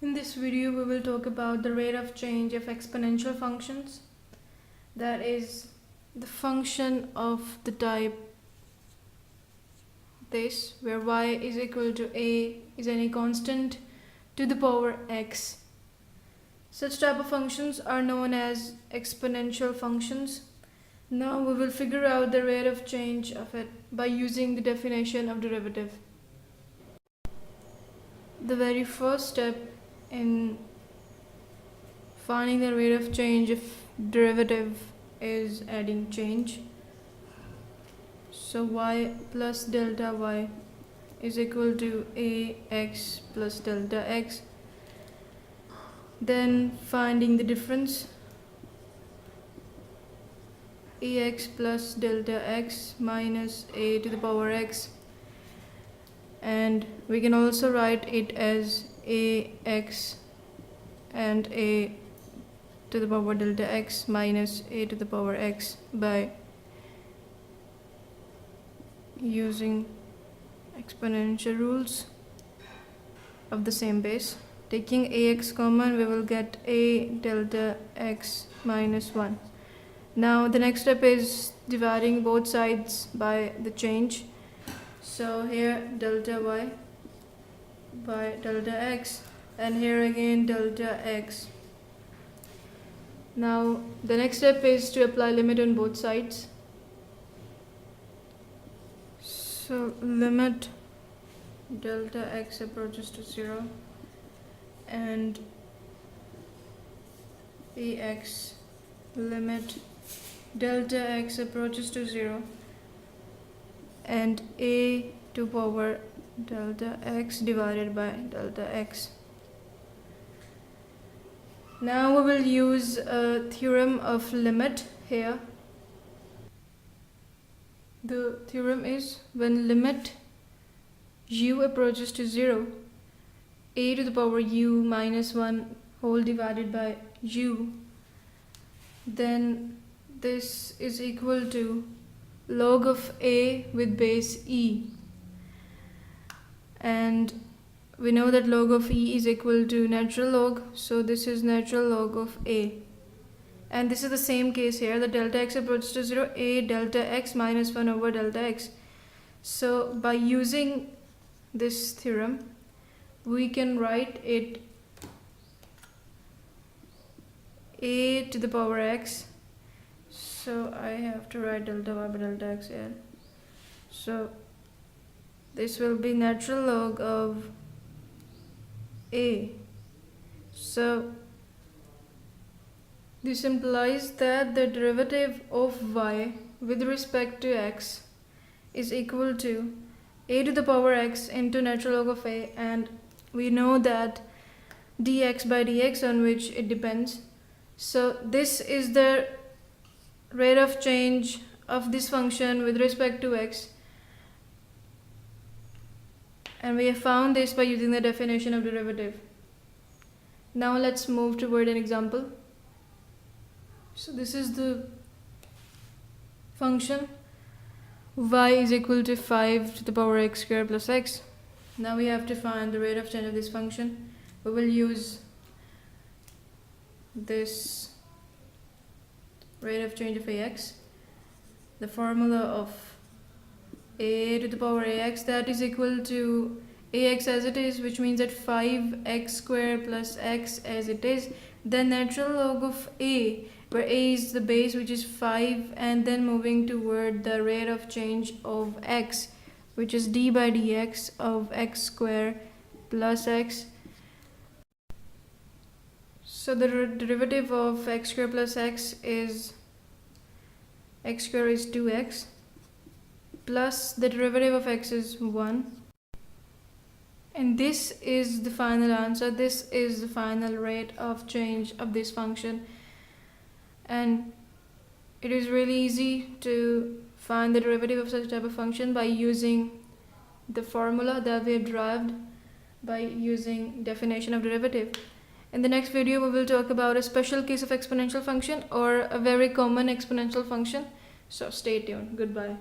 In this video, we will talk about the rate of change of exponential functions. That is the function of the type this, where y is equal to a is any constant to the power x. Such type of functions are known as exponential functions. Now we will figure out the rate of change of it by using the definition of derivative. The very first step in finding the rate of change of derivative is adding change. So y plus delta y is equal to ax plus delta x. Then finding the difference, ax plus delta x minus a to the power x, and we can also write it as ax and a to the power delta x minus a to the power x by using exponential rules of the same base. Taking ax common, we will get a delta x minus 1. Now the next step is dividing both sides by the change. So here delta y by delta x, and here again delta x. Now the next step is to apply limit on both sides. So limit delta x approaches to 0 and ax limit delta x approaches to 0 and a to power delta x divided by delta x. Now we will use a theorem of limit here. The theorem is when limit u approaches to 0, a to the power u minus 1 whole divided by u, then this is equal to log of a with base e, and we know that log of e is equal to natural log, so this is natural log of a. And this is the same case here, the delta x approaches to 0, a delta x minus 1 over delta x. So by using this theorem, we can write it a to the power x. So I have to write delta y by delta x here. So this will be natural log of a. So this implies that the derivative of y with respect to x is equal to a to the power x into natural log of a, and we know that dx by dx on which it depends. So this is the rate of change of this function with respect to x, and we have found this by using the definition of derivative. Now let's move toward an example. So this is the function y is equal to 5 to the power x squared plus x. Now we have to find the rate of change of this function. We will use this rate of change of ax, the formula of a to the power ax, that is equal to ax as it is, which means that 5x squared plus x as it is, then natural log of a, where a is the base, which is 5, and then moving toward the rate of change of x, which is d by dx of x squared plus x. So the derivative of x squared plus x is x squared is 2x, plus the derivative of x is 1. And this is the final answer. This is the final rate of change of this function. And it is really easy to find the derivative of such type of function by using the formula that we have derived by using definition of derivative. In the next video, we will talk about a special case of exponential function or a very common exponential function. So stay tuned. Goodbye.